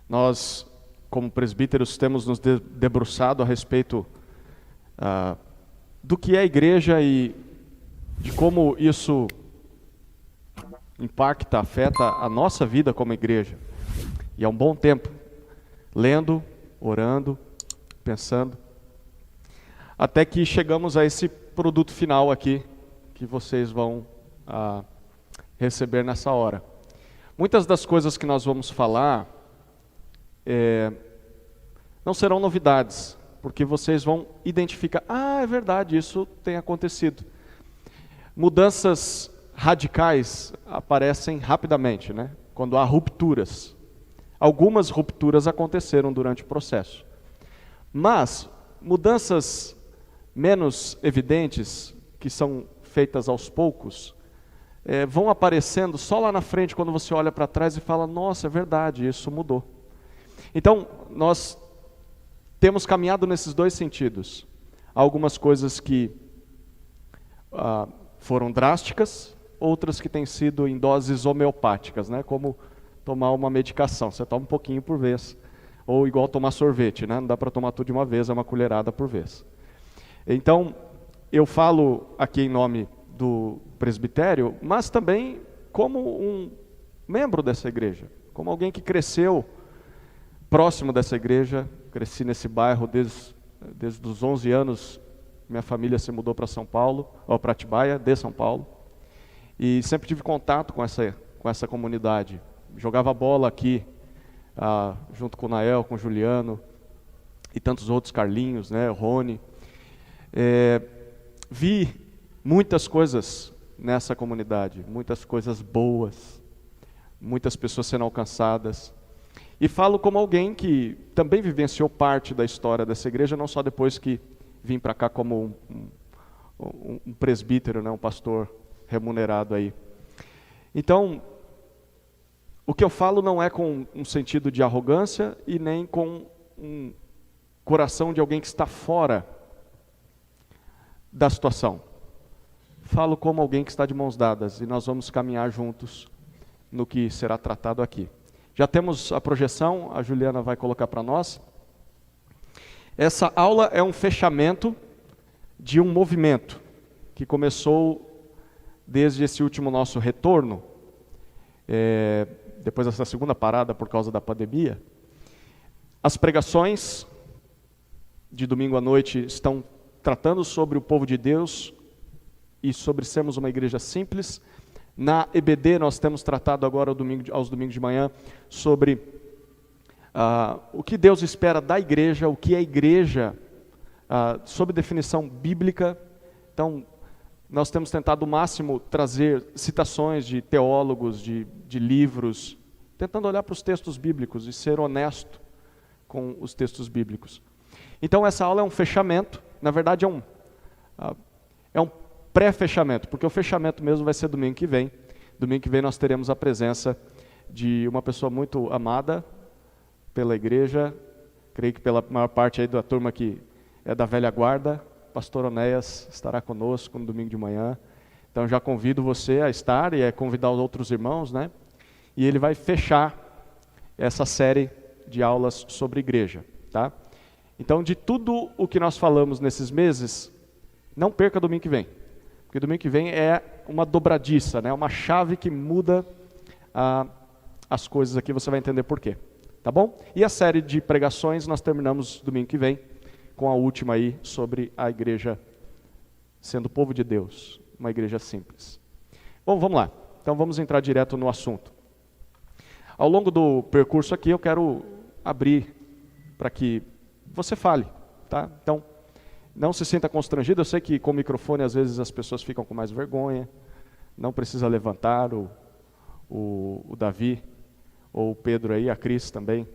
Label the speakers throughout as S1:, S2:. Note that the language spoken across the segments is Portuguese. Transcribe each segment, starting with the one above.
S1: Nós, como presbíteros, temos nos debruçado a respeito do que é a igreja e de como isso impacta, afeta a nossa vida como igreja. E há um bom tempo, lendo, orando, pensando, até que chegamos a esse produto final aqui, que vocês vão receber nessa hora. Muitas das coisas que nós vamos falar não serão novidades, porque vocês vão identificar, é verdade, isso tem acontecido. Mudanças radicais aparecem rapidamente, né? Quando há rupturas. Algumas rupturas aconteceram durante o processo. Mas mudanças menos evidentes, que são feitas aos poucos, vão aparecendo só lá na frente, quando você olha para trás e fala, nossa, é verdade, isso mudou. Então, nós temos caminhado nesses dois sentidos. Há algumas coisas que foram drásticas, outras que têm sido em doses homeopáticas, né? Como tomar uma medicação, você toma um pouquinho por vez, ou igual tomar sorvete, né? Não dá para tomar tudo de uma vez, é uma colherada por vez. Então, eu falo aqui em nome do presbitério, mas também como um membro dessa igreja, como alguém que cresceu próximo dessa igreja, cresci nesse bairro desde os 11 anos, minha família se mudou para São Paulo, ou para Atibaia, de São Paulo, e sempre tive contato com essa comunidade. Jogava bola aqui, junto com o Nael, com o Juliano, e tantos outros, Carlinhos, né, o Rony. Vi muitas coisas nessa comunidade, muitas coisas boas, muitas pessoas sendo alcançadas. E falo como alguém que também vivenciou parte da história dessa igreja, não só depois que vim para cá como um presbítero, né, um pastor remunerado aí. Então, o que eu falo não é com um sentido de arrogância e nem com um coração de alguém que está fora da situação. Falo como alguém que está de mãos dadas e nós vamos caminhar juntos no que será tratado aqui. Já temos a projeção, a Juliana vai colocar para nós. Essa aula é um fechamento de um movimento que começou desde esse último nosso retorno, depois dessa segunda parada por causa da pandemia. As pregações de domingo à noite estão tratando sobre o povo de Deus e sobre sermos uma igreja simples. Na EBD nós temos tratado agora aos domingos de manhã sobre o que Deus espera da igreja, o que é igreja, sob definição bíblica. Então, nós temos tentado o máximo trazer citações de teólogos, de livros, tentando olhar para os textos bíblicos e ser honesto com os textos bíblicos. Então, essa aula é um fechamento, na verdade é um pré-fechamento, porque o fechamento mesmo vai ser domingo que vem. Domingo que vem nós teremos a presença de uma pessoa muito amada pela igreja, creio que pela maior parte aí da turma que é da velha guarda. Pastor Onéias estará conosco no domingo de manhã. Então já convido você a estar e a convidar os outros irmãos, né? E ele vai fechar essa série de aulas sobre igreja, tá? Então, de tudo o que nós falamos nesses meses, não perca domingo que vem. Porque domingo que vem é uma dobradiça, né? Uma chave que muda as coisas aqui, você vai entender por quê. Tá bom? E a série de pregações nós terminamos domingo que vem, com a última aí sobre a igreja sendo o povo de Deus, uma igreja simples. Bom, vamos lá. Então vamos entrar direto no assunto. Ao longo do percurso aqui eu quero abrir para que você fale, tá? Então, não se sinta constrangido, eu sei que com o microfone às vezes as pessoas ficam com mais vergonha, não precisa levantar, o Davi ou o Pedro aí, a Cris também,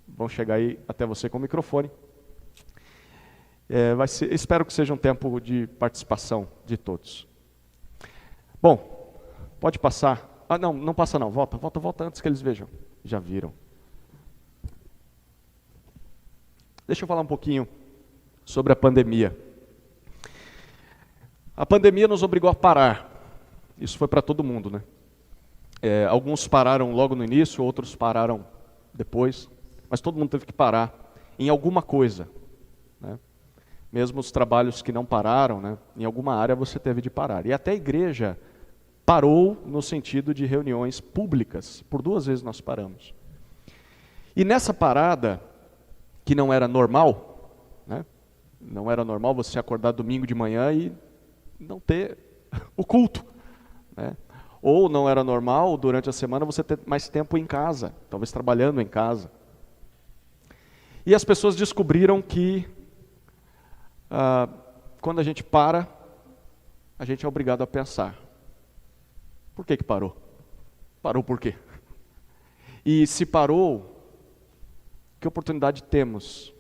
S1: vão chegar aí até você com o microfone. Espero que seja um tempo de participação de todos. Bom, pode passar. Não passa não, volta antes que eles vejam. Já viram. Deixa eu falar um pouquinho sobre a pandemia. A pandemia nos obrigou a parar. Isso foi para todo mundo, né? Alguns pararam logo no início, outros pararam depois, mas todo mundo teve que parar em alguma coisa, né? Mesmo os trabalhos que não pararam, né? Em alguma área você teve de parar. E até a igreja parou no sentido de reuniões públicas. Por 2 vezes nós paramos. E nessa parada, que não era normal, né? Não era normal você acordar domingo de manhã e não ter o culto, né? Ou não era normal durante a semana você ter mais tempo em casa, talvez trabalhando em casa. E as pessoas descobriram que quando a gente para, a gente é obrigado a pensar. Por que parou? Parou por quê? E se parou, que oportunidade temos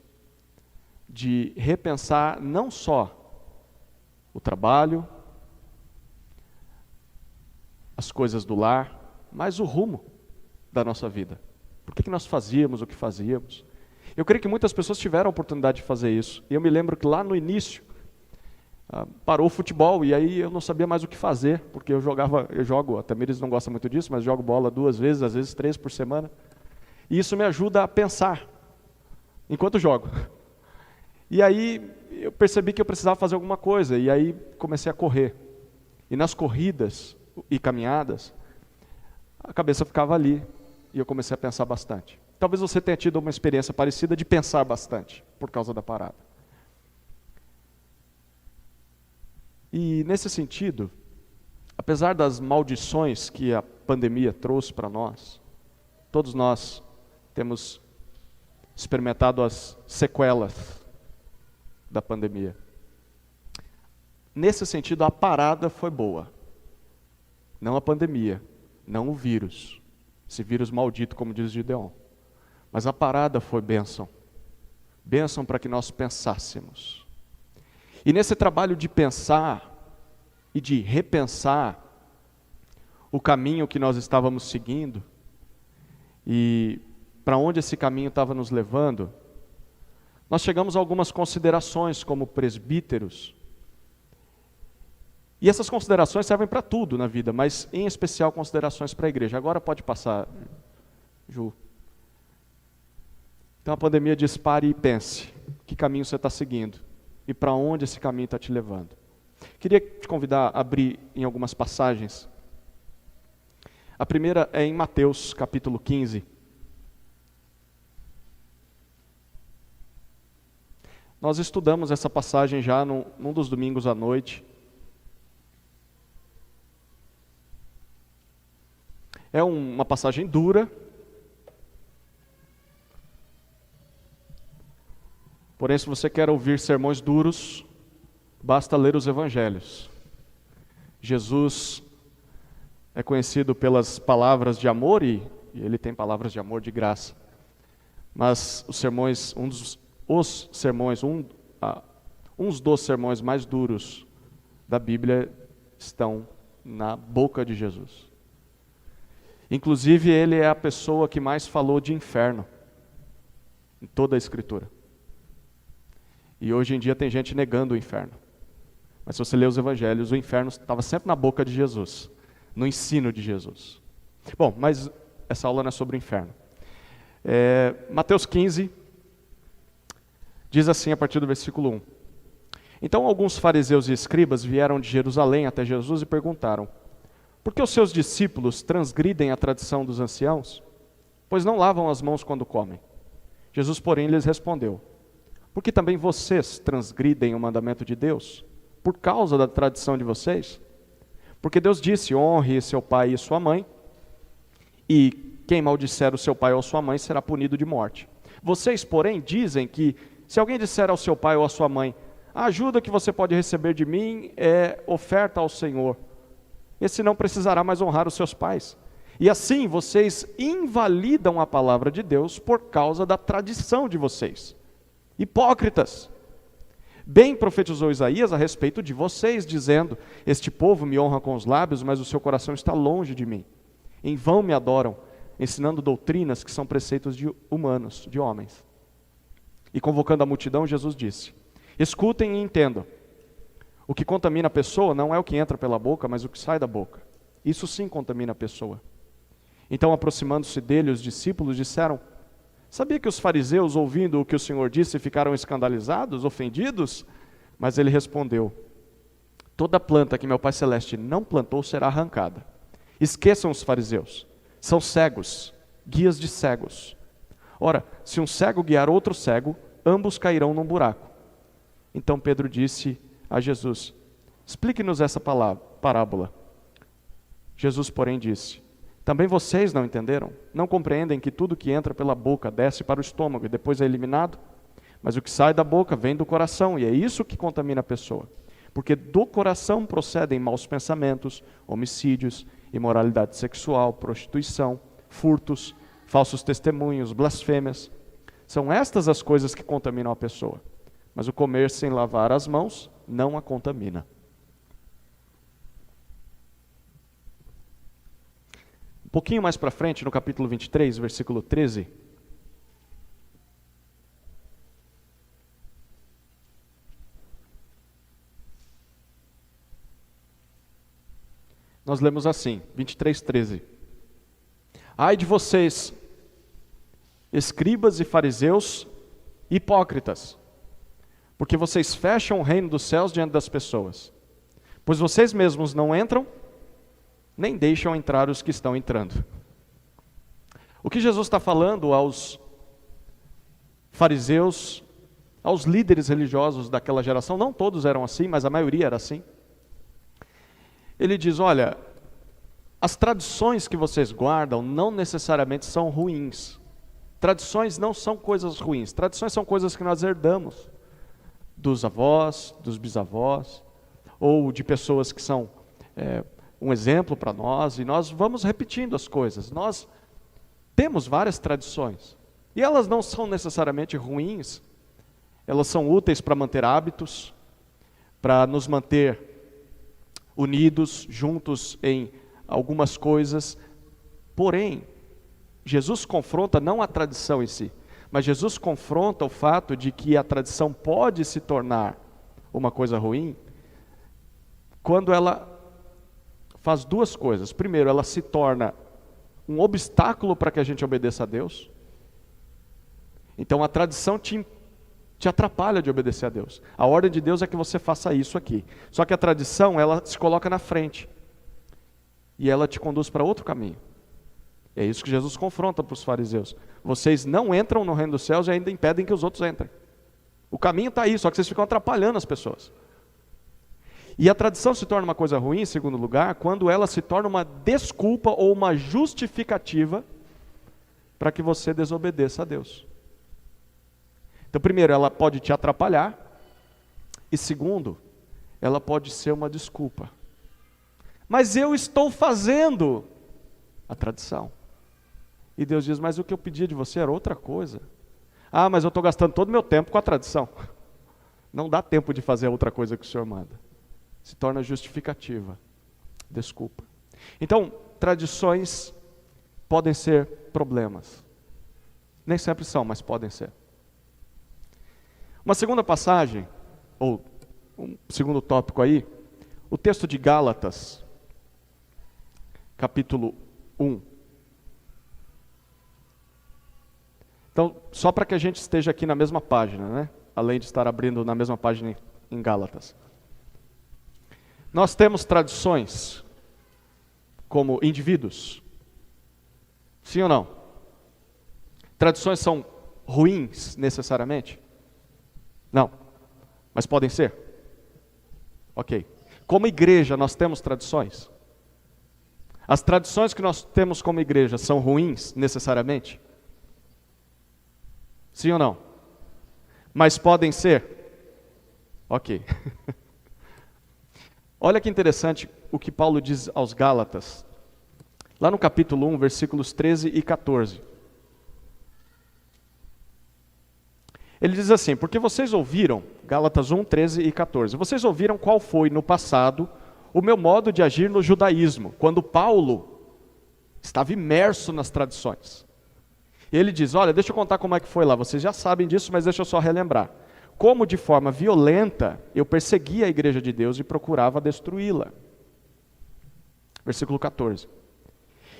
S1: de repensar não só o trabalho, as coisas do lar, mas o rumo da nossa vida. Por que nós fazíamos o que fazíamos? Eu creio que muitas pessoas tiveram a oportunidade de fazer isso. E eu me lembro que lá no início, parou o futebol e aí eu não sabia mais o que fazer, porque eu jogo, a Tamires não gosta muito disso, mas jogo bola 2 vezes, às vezes 3 por semana. E isso me ajuda a pensar, enquanto jogo. E aí eu percebi que eu precisava fazer alguma coisa, e aí comecei a correr. E nas corridas e caminhadas, a cabeça ficava ali, e eu comecei a pensar bastante. Talvez você tenha tido uma experiência parecida de pensar bastante, por causa da parada. E nesse sentido, apesar das maldições que a pandemia trouxe para nós, todos nós temos experimentado as sequelas da pandemia. Nesse sentido, a parada foi boa. Não a pandemia, não o vírus. Esse vírus maldito, como diz Gideon. Mas a parada foi bênção. Bênção para que nós pensássemos. E nesse trabalho de pensar e de repensar o caminho que nós estávamos seguindo e para onde esse caminho estava nos levando, nós chegamos a algumas considerações como presbíteros. E essas considerações servem para tudo na vida, mas em especial considerações para a igreja. Agora pode passar, Ju. Então a pandemia diz: pare e pense. Que caminho você está seguindo? E para onde esse caminho está te levando? Queria te convidar a abrir em algumas passagens. A primeira é em Mateus capítulo 15. Nós estudamos essa passagem já num dos domingos à noite. É uma passagem dura, porém, se você quer ouvir sermões duros, basta ler os evangelhos. Jesus é conhecido pelas palavras de amor e ele tem palavras de amor de graça. Mas os sermões, uns dos sermões mais duros da Bíblia estão na boca de Jesus. Inclusive, ele é a pessoa que mais falou de inferno em toda a Escritura. E hoje em dia tem gente negando o inferno. Mas se você ler os evangelhos, o inferno estava sempre na boca de Jesus, no ensino de Jesus. Bom, mas essa aula não é sobre o inferno. Mateus 15 diz assim a partir do versículo 1. Então alguns fariseus e escribas vieram de Jerusalém até Jesus e perguntaram: por que os seus discípulos transgridem a tradição dos anciãos? Pois não lavam as mãos quando comem. Jesus, porém, lhes respondeu: porque também vocês transgridem o mandamento de Deus, por causa da tradição de vocês? Porque Deus disse: honre seu pai e sua mãe, e quem maldisser o seu pai ou sua mãe será punido de morte. Vocês, porém, dizem que se alguém disser ao seu pai ou à sua mãe: a ajuda que você pode receber de mim é oferta ao Senhor, esse não precisará mais honrar os seus pais. E assim vocês invalidam a palavra de Deus por causa da tradição de vocês. Hipócritas! Bem profetizou Isaías a respeito de vocês, dizendo: este povo me honra com os lábios, mas o seu coração está longe de mim. Em vão me adoram, ensinando doutrinas que são preceitos de humanos, de homens. E convocando a multidão, Jesus disse: escutem e entendam. O que contamina a pessoa não é o que entra pela boca, mas o que sai da boca. Isso sim contamina a pessoa. Então, aproximando-se dele, os discípulos disseram: Sabia que os fariseus, ouvindo o que o Senhor disse, ficaram escandalizados, ofendidos? Mas ele respondeu: toda planta que meu Pai Celeste não plantou será arrancada. Esqueçam os fariseus, são cegos, guias de cegos. Ora, se um cego guiar outro cego, ambos cairão num buraco. Então Pedro disse a Jesus: explique-nos essa parábola. Jesus, porém, disse: também vocês não entenderam? Não compreendem que tudo que entra pela boca desce para o estômago e depois é eliminado? Mas o que sai da boca vem do coração, e é isso que contamina a pessoa. Porque do coração procedem maus pensamentos, homicídios, imoralidade sexual, prostituição, furtos, falsos testemunhos, blasfêmias. São estas as coisas que contaminam a pessoa. Mas o comer sem lavar as mãos não a contamina. Um pouquinho mais para frente, no capítulo 23, versículo 13. Nós lemos assim, 23:13. Ai de vocês, escribas e fariseus, hipócritas, porque vocês fecham o reino dos céus diante das pessoas, pois vocês mesmos não entram, nem deixam entrar os que estão entrando. O que Jesus está falando aos fariseus, aos líderes religiosos daquela geração, não todos eram assim, mas a maioria era assim. Ele diz: olha, as tradições que vocês guardam não necessariamente são ruins. Tradições não são coisas ruins. Tradições são coisas que nós herdamos dos avós, dos bisavós, ou de pessoas que são um exemplo para nós, e nós vamos repetindo as coisas. Nós temos várias tradições, e elas não são necessariamente ruins. Elas são úteis para manter hábitos, para nos manter unidos, juntos em algumas coisas. Porém, Jesus confronta não a tradição em si, mas Jesus confronta o fato de que a tradição pode se tornar uma coisa ruim quando ela faz duas coisas. Primeiro, ela se torna um obstáculo para que a gente obedeça a Deus. Então a tradição te atrapalha de obedecer a Deus. A ordem de Deus é que você faça isso aqui. Só que a tradição, ela se coloca na frente. E ela te conduz para outro caminho. É isso que Jesus confronta para os fariseus. Vocês não entram no reino dos céus e ainda impedem que os outros entrem. O caminho está aí, só que vocês ficam atrapalhando as pessoas. E a tradição se torna uma coisa ruim, em segundo lugar, quando ela se torna uma desculpa ou uma justificativa para que você desobedeça a Deus. Então, primeiro, ela pode te atrapalhar, e segundo, ela pode ser uma desculpa. Mas eu estou fazendo a tradição. E Deus diz: mas o que eu pedia de você era outra coisa. Ah, mas eu estou gastando todo o meu tempo com a tradição. Não dá tempo de fazer a outra coisa que o Senhor manda. Se torna justificativa, desculpa. Então, tradições podem ser problemas. Nem sempre são, mas podem ser. Uma segunda passagem, ou um segundo tópico aí, o texto de Gálatas, capítulo 1. Então, só para que a gente esteja aqui na mesma página, né? Além de estar abrindo na mesma página em Gálatas. Nós temos tradições como indivíduos. Sim ou não? Tradições são ruins necessariamente? Não, mas podem ser. Ok. Como igreja, nós temos tradições? As tradições que nós temos como igreja são ruins necessariamente? Sim ou não? Mas podem ser? Ok. Olha que interessante o que Paulo diz aos Gálatas, lá no capítulo 1, versículos 13 e 14. Ele diz assim: porque vocês ouviram, Gálatas 1, 13 e 14, vocês ouviram qual foi no passado o meu modo de agir no judaísmo, quando Paulo estava imerso nas tradições. E ele diz: olha, deixa eu contar como é que foi lá, vocês já sabem disso, mas deixa eu só relembrar. Como de forma violenta eu perseguia a igreja de Deus e procurava destruí-la. Versículo 14.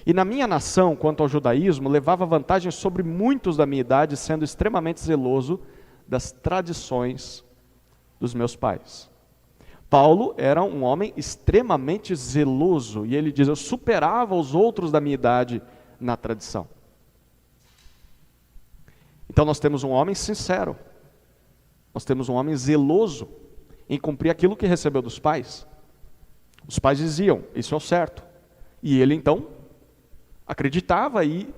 S1: E na minha nação, quanto ao judaísmo, levava vantagem sobre muitos da minha idade, sendo extremamente zeloso das tradições dos meus pais. Paulo era um homem extremamente zeloso, e ele diz, eu superava os outros da minha idade na tradição. Então nós temos um homem sincero, nós temos um homem zeloso em cumprir aquilo que recebeu dos pais. Os pais diziam, isso é o certo. E ele então acreditava e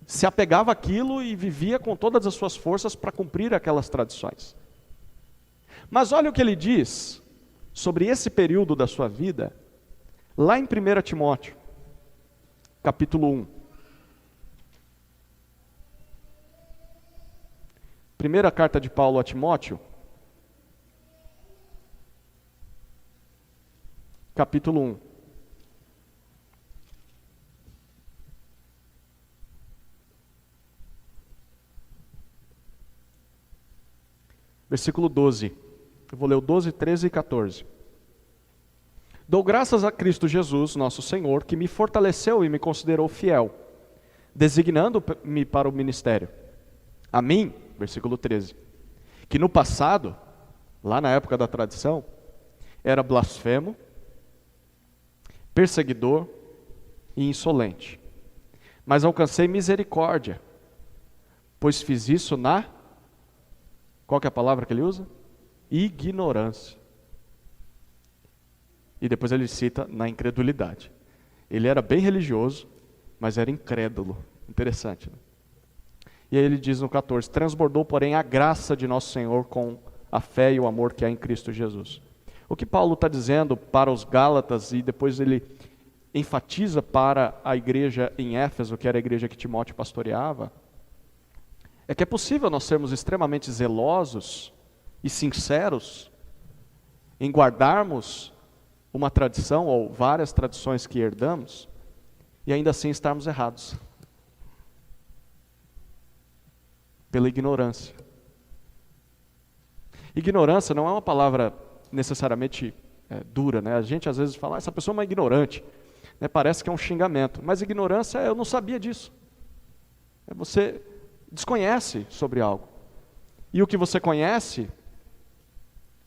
S1: se apegava àquilo e vivia com todas as suas forças para cumprir aquelas tradições. Mas olha o que ele diz sobre esse período da sua vida, lá em 1 Timóteo, capítulo 1. Primeira carta de Paulo a Timóteo, capítulo 1. Versículo 12. Eu vou ler o 12, 13 e 14. Dou graças a Cristo Jesus, nosso Senhor, que me fortaleceu e me considerou fiel, designando-me para o ministério. A mim, versículo 13, que no passado, lá na época da tradição, era blasfemo, perseguidor e insolente. Mas alcancei misericórdia, pois fiz isso na... Qual que é a palavra que ele usa? Ignorância. E depois ele cita na incredulidade. Ele era bem religioso, mas era incrédulo. Interessante, né? E aí ele diz no 14, transbordou, porém, a graça de nosso Senhor com a fé e o amor que há em Cristo Jesus. O que Paulo está dizendo para os Gálatas, e depois ele enfatiza para a igreja em Éfeso, que era a igreja que Timóteo pastoreava, é que é possível nós sermos extremamente zelosos e sinceros em guardarmos uma tradição ou várias tradições que herdamos e ainda assim estarmos errados. Pela ignorância. Ignorância não é uma palavra necessariamente dura, né? A gente às vezes fala, essa pessoa é uma ignorante, né? Parece que é um xingamento, mas ignorância eu não sabia disso. Você desconhece sobre algo. E o que você conhece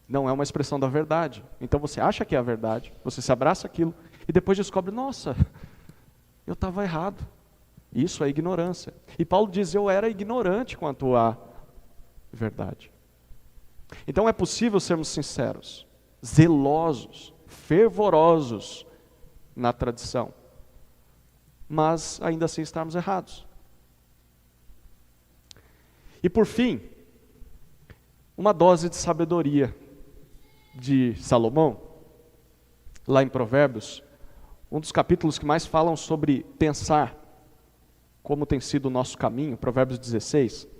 S1: não é uma expressão da verdade. Então você acha que é a verdade, você se abraça aquilo e depois descobre, nossa, eu estava errado. Isso é ignorância. E Paulo diz, eu era ignorante quanto à verdade. Então é possível sermos sinceros, zelosos, fervorosos na tradição, mas ainda assim estarmos errados. E por fim, uma dose de sabedoria de Salomão, lá em Provérbios, um dos capítulos que mais falam sobre pensar, como tem sido o nosso caminho, Provérbios 16.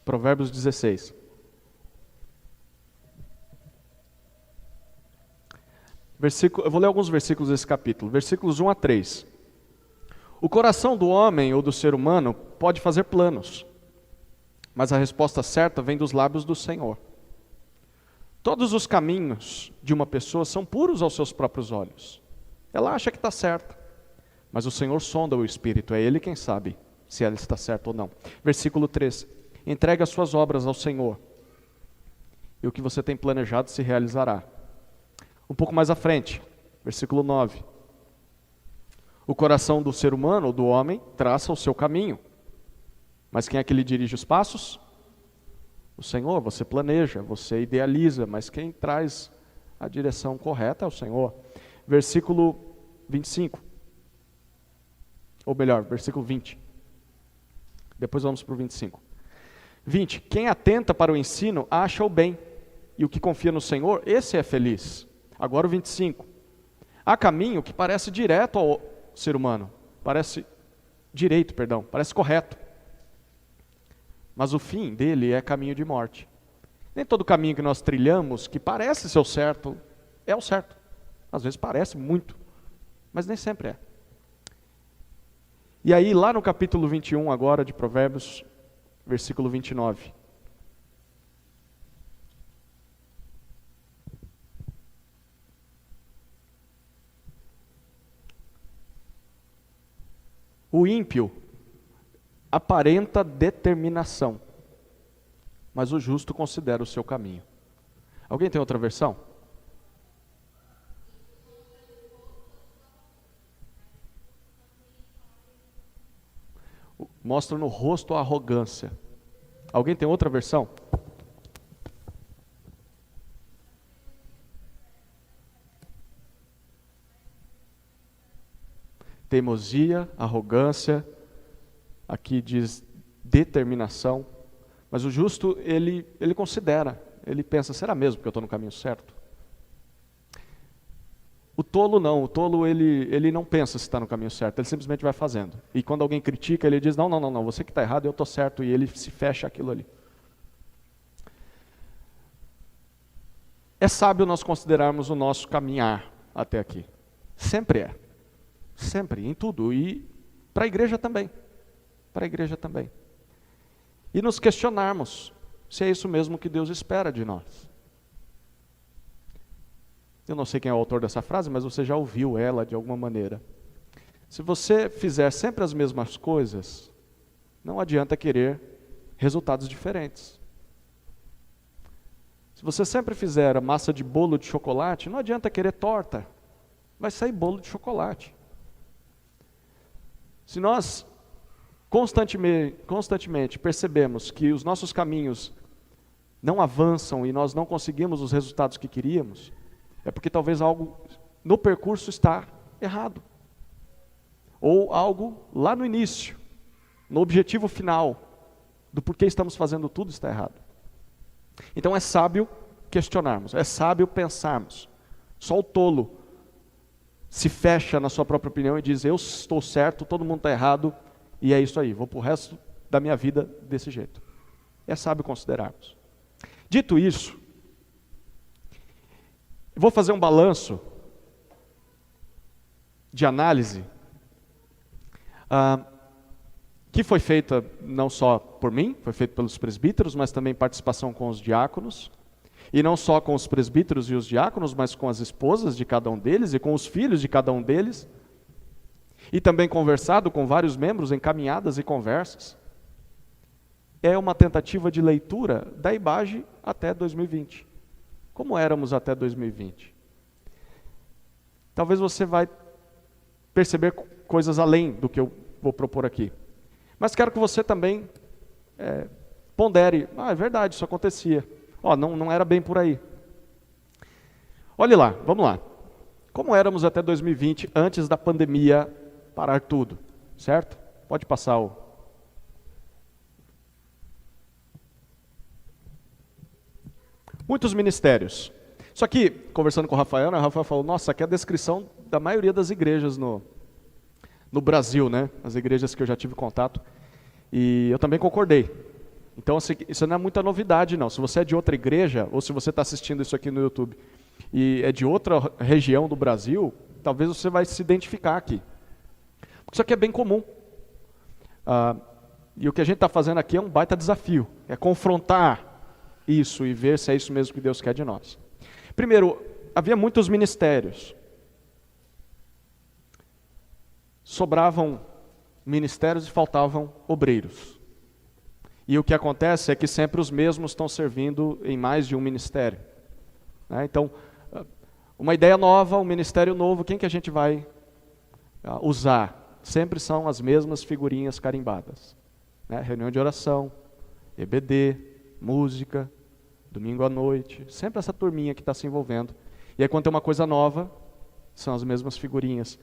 S1: Provérbios 16. Eu vou ler alguns versículos desse capítulo, versículos 1 a 3. O coração do homem ou do ser humano pode fazer planos, mas a resposta certa vem dos lábios do Senhor. Todos os caminhos de uma pessoa são puros aos seus próprios olhos. Ela acha que está certa, mas o Senhor sonda o espírito, é Ele quem sabe se ela está certa ou não. Versículo 3. Entregue as suas obras ao Senhor, e o que você tem planejado se realizará. Um pouco mais à frente, versículo 9. O coração do ser humano, ou do homem, traça o seu caminho. Mas quem é que lhe dirige os passos? O Senhor. Você planeja, você idealiza, mas quem traz a direção correta é o Senhor. Versículo 25. Ou melhor, versículo 20. Depois vamos para o 25. 20. Quem atenta para o ensino acha o bem, e o que confia no Senhor, esse é feliz. Agora o 25. Há caminho que parece direto ao ser humano, parece correto. Mas o fim dele é caminho de morte. Nem todo caminho que nós trilhamos, que parece ser o certo, é o certo. Às vezes parece muito, mas nem sempre é. E aí, lá no capítulo 21 agora de Provérbios, versículo 29. O ímpio aparenta determinação, mas o justo considera o seu caminho. Alguém tem outra versão? Mostra no rosto a arrogância. Alguém tem outra versão? Teimosia, arrogância, aqui diz determinação, mas o justo, ele considera, ele pensa, será mesmo que eu estou no caminho certo? O tolo não, o tolo ele não pensa se está no caminho certo, ele simplesmente vai fazendo. E quando alguém critica, ele diz, não, você que está errado, eu estou certo, e ele se fecha aquilo ali. É sábio nós considerarmos o nosso caminhar até aqui. Sempre é. Sempre, em tudo. E para a igreja também. Para a igreja também. E nos questionarmos se é isso mesmo que Deus espera de nós. Eu não sei quem é o autor dessa frase, mas você já ouviu ela de alguma maneira. Se você fizer sempre as mesmas coisas, não adianta querer resultados diferentes. Se você sempre fizer a massa de bolo de chocolate, não adianta querer torta. Vai sair bolo de chocolate. Se nós constantemente percebemos que os nossos caminhos não avançam e nós não conseguimos os resultados que queríamos, é porque talvez algo no percurso está errado. Ou algo lá no início, no objetivo final, do porquê estamos fazendo tudo está errado. Então é sábio questionarmos, é sábio pensarmos. Só o tolo se fecha na sua própria opinião e diz, eu estou certo, todo mundo está errado, e é isso aí, vou para o resto da minha vida desse jeito. É sábio considerarmos. Dito isso, vou fazer um balanço de análise que foi feita não só por mim, foi feita pelos presbíteros, mas também participação com os diáconos, e não só com os presbíteros e os diáconos, mas com as esposas de cada um deles e com os filhos de cada um deles, e também conversado com vários membros em caminhadas e conversas. É uma tentativa de leitura da IBAGE até 2020. Como éramos até 2020? Talvez você vai perceber coisas além do que eu vou propor aqui. Mas quero que você também pondere. É verdade, isso acontecia. Não era bem por aí. Olhe lá, vamos lá. Como éramos até 2020, antes da pandemia parar tudo, certo? Pode passar o... Muitos ministérios. Só que, conversando com o Rafael, o Rafael falou, nossa, aqui é a descrição da maioria das igrejas no Brasil, né? As igrejas que eu já tive contato. E eu também concordei. Então, assim, isso não é muita novidade, não. Se você é de outra igreja, ou se você está assistindo isso aqui no YouTube, e é de outra região do Brasil, talvez você vai se identificar aqui. Porque isso aqui é bem comum. E o que a gente está fazendo aqui é um baita desafio. É confrontar isso e ver se é isso mesmo que Deus quer de nós. Primeiro, havia muitos ministérios. Sobravam ministérios e faltavam obreiros. E o que acontece é que sempre os mesmos estão servindo em mais de um ministério. Então, uma ideia nova, um ministério novo, quem que a gente vai usar? Sempre são as mesmas figurinhas carimbadas. Reunião de oração, EBD, música, domingo à noite, sempre essa turminha que está se envolvendo. E aí quando tem uma coisa nova, são as mesmas figurinhas.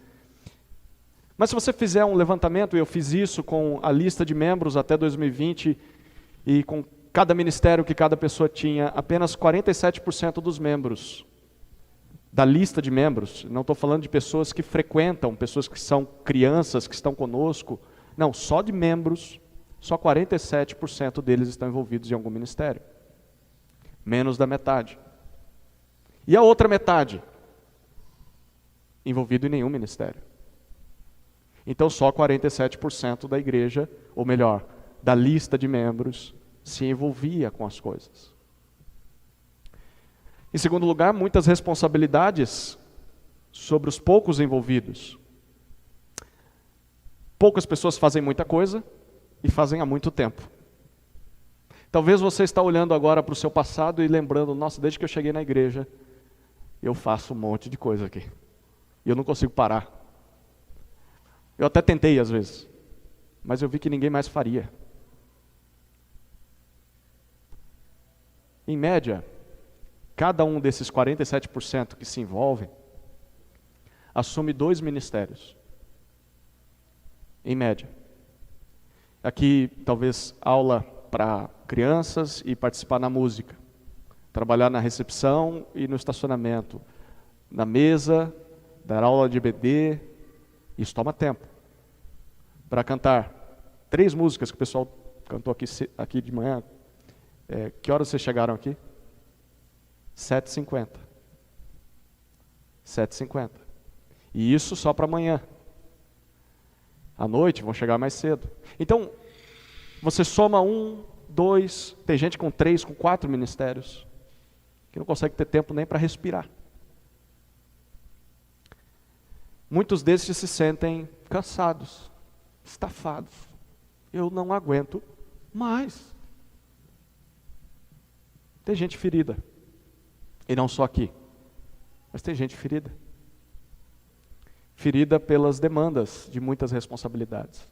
S1: Mas se você fizer um levantamento, eu fiz isso com a lista de membros até 2020, e com cada ministério que cada pessoa tinha, apenas 47% dos membros da lista de membros, não estou falando de pessoas que frequentam, pessoas que são crianças, que estão conosco, não, só de membros, só 47% deles estão envolvidos em algum ministério. Menos da metade. E a outra metade? envolvido em nenhum ministério. Então só 47% da igreja, ou melhor, da lista de membros, se envolvia com as coisas. Em segundo lugar, muitas responsabilidades sobre os poucos envolvidos. Poucas pessoas fazem muita coisa e fazem há muito tempo. Talvez você está olhando agora para o seu passado e lembrando, nossa, desde que eu cheguei na igreja, eu faço um monte de coisa aqui. E eu não consigo parar. Eu até tentei às vezes, mas eu vi que ninguém mais faria. Em média, cada um desses 47% que se envolvem, assume 2 ministérios. Em média. Aqui, talvez, aula para crianças e participar na música. Trabalhar na recepção e no estacionamento. Na mesa, dar aula de EBD. Isso toma tempo. Para cantar 3 músicas que o pessoal cantou aqui de manhã. Que horas vocês chegaram aqui? 7h50. 7h50. E isso só para amanhã. À noite vão chegar mais cedo. Então, você soma 1, 2, tem gente com 3, com 4 ministérios, que não consegue ter tempo nem para respirar. Muitos desses se sentem cansados, estafados. Eu não aguento mais. Tem gente ferida. E não só aqui, mas tem gente ferida. Ferida pelas demandas de muitas responsabilidades.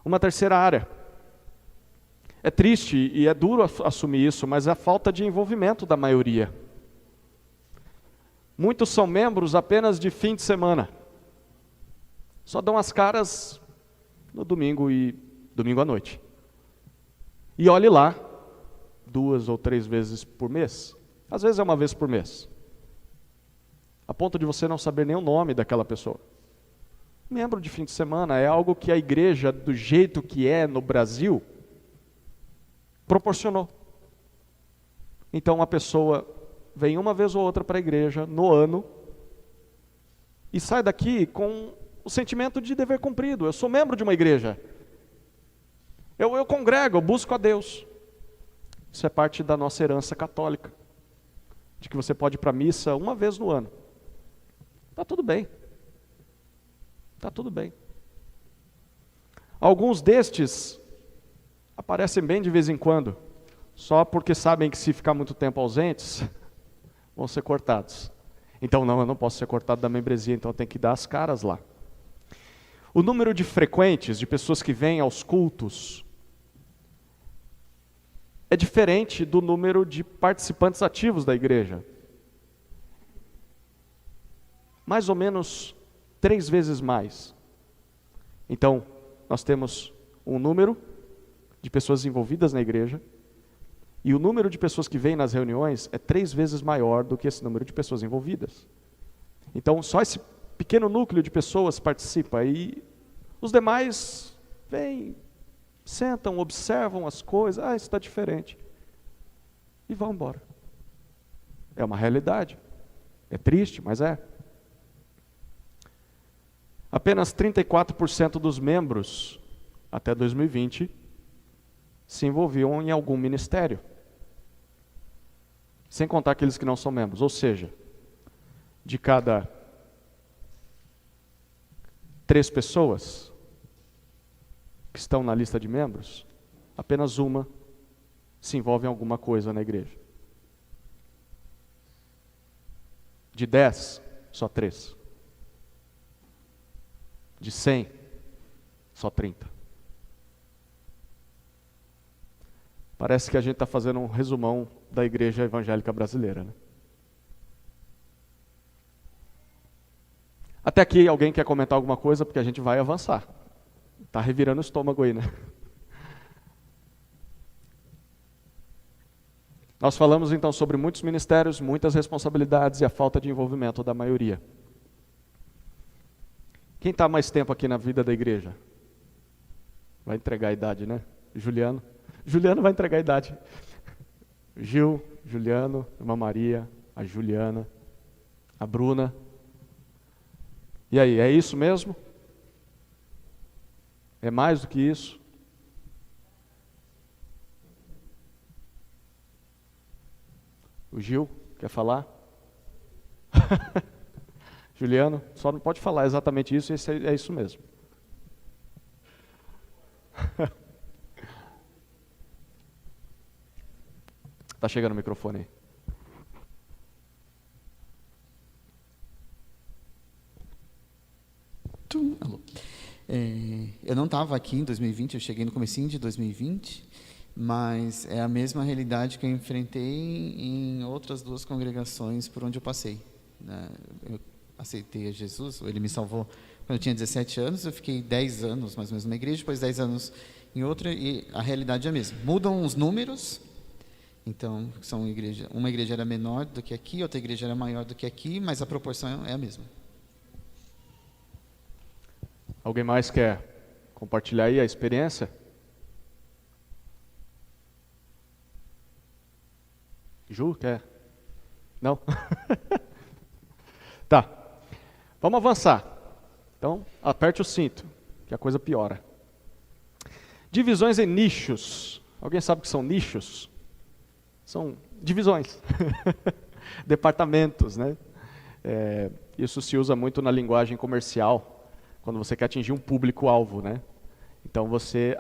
S1: Uma terceira área. É triste e é duro assumir isso, mas é a falta de envolvimento da maioria. Muitos são membros apenas de fim de semana. Só dão as caras no domingo à noite. E olhe lá, 2 ou 3 vezes por mês. Às vezes é uma vez por mês. A ponto de você não saber nem o nome daquela pessoa. Membro de fim de semana é algo que a igreja, do jeito que é no Brasil, proporcionou. Então uma pessoa vem uma vez ou outra para a igreja no ano e sai daqui com o sentimento de dever cumprido. Eu sou membro de uma igreja. Eu congrego, eu busco a Deus. Isso é parte da nossa herança católica. De que você pode ir para a missa uma vez no ano. Está tudo bem. Está tudo bem. Alguns destes aparecem bem de vez em quando, só porque sabem que se ficar muito tempo ausentes, vão ser cortados. Então não, eu não posso ser cortado da membresia, então eu tenho que dar as caras lá. O número de frequentes, de pessoas que vêm aos cultos, é diferente do número de participantes ativos da igreja. Mais ou menos 3 vezes mais. Então, nós temos um número de pessoas envolvidas na igreja, e o número de pessoas que vêm nas reuniões é 3 vezes maior do que esse número de pessoas envolvidas. Então, só esse pequeno núcleo de pessoas participa, e os demais vêm, sentam, observam as coisas, isso está diferente, e vão embora. É uma realidade. É triste, mas é. Apenas 34% dos membros, até 2020, se envolviam em algum ministério. Sem contar aqueles que não são membros. Ou seja, de cada 3 pessoas que estão na lista de membros, apenas uma se envolve em alguma coisa na igreja. De 10, só 3. De 100, só 30. Parece que a gente está fazendo um resumão da igreja evangélica brasileira, né? Até aqui, alguém quer comentar alguma coisa? Porque a gente vai avançar. Está revirando o estômago aí, né? Nós falamos então sobre muitos ministérios, muitas responsabilidades e a falta de envolvimento da maioria. Quem está mais tempo aqui na vida da igreja? Vai entregar a idade, né? Juliano. Juliano vai entregar a idade. Gil, Juliano, Irmã Maria, a Juliana, a Bruna. E aí, é isso mesmo? É mais do que isso? O Gil, quer falar? Juliano, só não pode falar exatamente isso, é isso mesmo. Tá chegando o microfone aí.
S2: Alô. Eu não estava aqui em 2020, eu cheguei no comecinho de 2020, mas é a mesma realidade que eu enfrentei em outras duas congregações por onde eu passei. Eu aceitei a Jesus, ele me salvou quando eu tinha 17 anos, eu fiquei 10 anos mais ou menos numa igreja, depois 10 anos em outra, e a realidade é a mesma. Mudam os números, então uma igreja era menor do que aqui, outra igreja era maior do que aqui, mas a proporção é a mesma.
S1: Alguém mais quer compartilhar aí a experiência? Ju, quer? Não? Tá. Vamos avançar. Então, aperte o cinto, que a coisa piora. Divisões em nichos. Alguém sabe o que são nichos? São divisões. Departamentos, né? Isso se usa muito na linguagem comercial, quando você quer atingir um público-alvo, né? Então você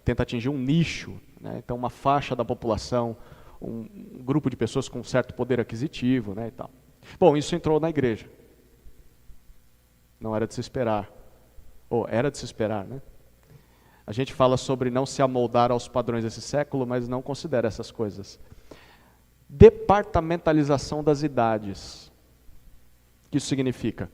S1: tenta atingir um nicho, né? Então uma faixa da população, um grupo de pessoas com um certo poder aquisitivo, né, e tal. Bom, isso entrou na igreja. Não era de se esperar. Ou era de se esperar, né? A gente fala sobre não se amoldar aos padrões desse século, mas não considera essas coisas. Departamentalização das idades. O que isso significa?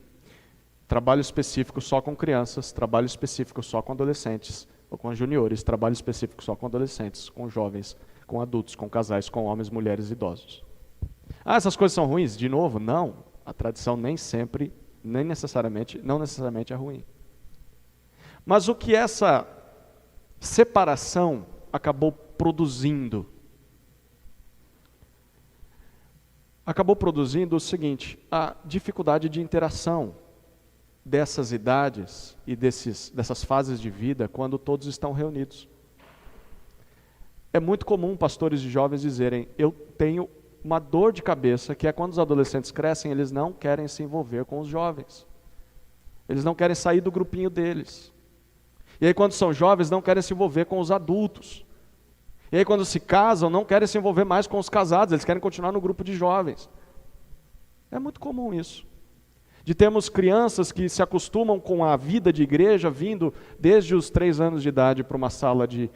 S1: Trabalho específico só com crianças, trabalho específico só com adolescentes, ou com juniores, trabalho específico só com adolescentes, com jovens, com adultos, com casais, com homens, mulheres e idosos. Ah, essas coisas são ruins? De novo, não. A tradição não necessariamente é ruim. Mas o que essa separação acabou produzindo? Acabou produzindo o seguinte, a dificuldade de interação dessas idades e dessas fases de vida quando todos estão reunidos. É muito comum pastores de jovens dizerem, eu tenho uma dor de cabeça, que é quando os adolescentes crescem, eles não querem se envolver com os jovens. Eles não querem sair do grupinho deles. E aí quando são jovens, não querem se envolver com os adultos. E aí quando se casam, não querem se envolver mais com os casados, eles querem continuar no grupo de jovens. É muito comum isso. De termos crianças que se acostumam com a vida de igreja, vindo desde os 3 anos de idade para uma sala de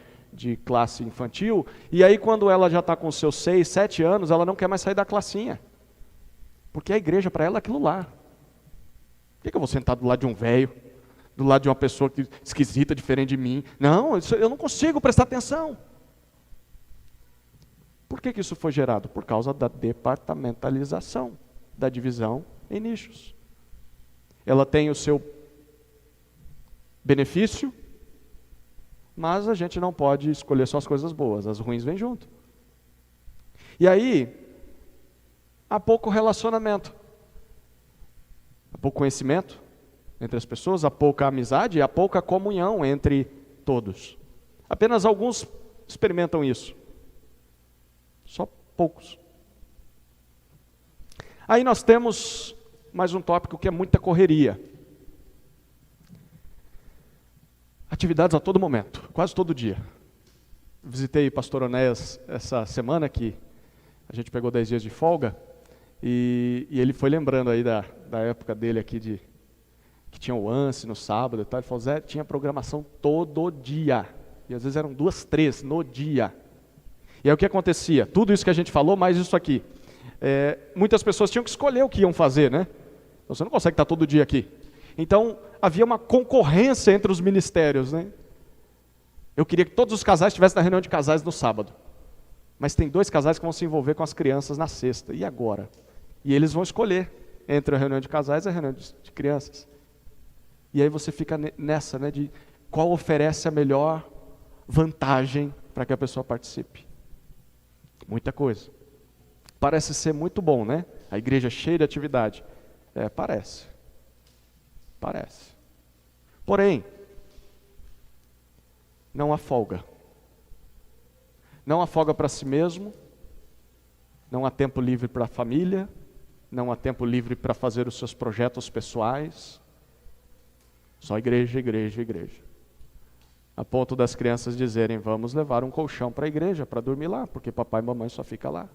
S1: classe infantil, e aí quando ela já está com seus 6, 7 anos, ela não quer mais sair da classinha. Porque a igreja para ela é aquilo lá. Por que eu vou sentar do lado de um velho, do lado de uma pessoa esquisita, diferente de mim? Não, eu não consigo prestar atenção. Por que isso foi gerado? Por causa da departamentalização, da divisão em nichos. Ela tem o seu benefício, mas a gente não pode escolher só as coisas boas, as ruins vêm junto. E aí, há pouco relacionamento, há pouco conhecimento entre as pessoas, há pouca amizade, há pouca comunhão entre todos. Apenas alguns experimentam isso, só poucos. Aí nós temos mais um tópico que é muita correria. Atividades a todo momento, quase todo dia. Visitei o pastor Onéas essa semana, que a gente pegou 10 dias de folga, e ele foi lembrando aí da época dele aqui, que tinha o ANSE no sábado e tal. Ele falou, Zé, tinha programação todo dia, e às vezes eram 2, 3 no dia. E aí o que acontecia? Tudo isso que a gente falou, mais isso aqui. Muitas pessoas tinham que escolher o que iam fazer, né? Então, você não consegue estar todo dia aqui. Então, havia uma concorrência entre os ministérios, né? Eu queria que todos os casais estivessem na reunião de casais no sábado. Mas tem 2 casais que vão se envolver com as crianças na sexta. E agora? E eles vão escolher entre a reunião de casais e a reunião de crianças. E aí você fica nessa, né, de qual oferece a melhor vantagem para que a pessoa participe. Muita coisa. Parece ser muito bom, né? A igreja cheia de atividade. Parece. Parece. Porém, não há folga. Não há folga para si mesmo, não há tempo livre para a família, não há tempo livre para fazer os seus projetos pessoais. Só igreja, igreja, igreja. A ponto das crianças dizerem, vamos levar um colchão para a igreja, para dormir lá, porque papai e mamãe só ficam lá.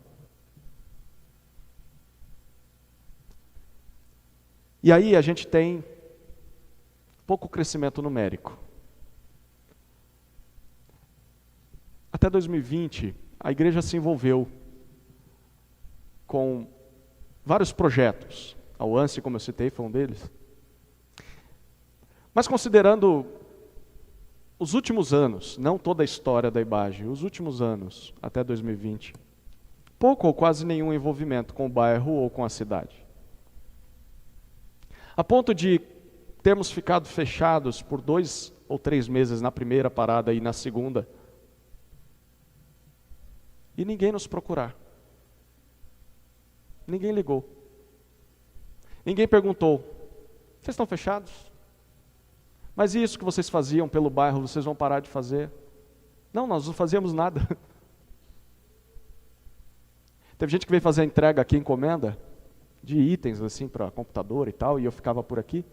S1: E aí a gente tem pouco crescimento numérico. Até 2020, a igreja se envolveu com vários projetos. A UANSE, como eu citei, foi um deles. Mas considerando os últimos anos, não toda a história da IBAGE, os últimos anos, até 2020, pouco ou quase nenhum envolvimento com o bairro ou com a cidade. A ponto de termos ficado fechados por 2 ou 3 meses na primeira parada e na segunda, e ninguém nos procurar. Ninguém ligou. Ninguém perguntou, vocês estão fechados? Mas e isso que vocês faziam pelo bairro, vocês vão parar de fazer? Não, nós não fazíamos nada. Teve gente que veio fazer a entrega aqui, encomenda, de itens assim para computador e tal, e eu ficava por aqui.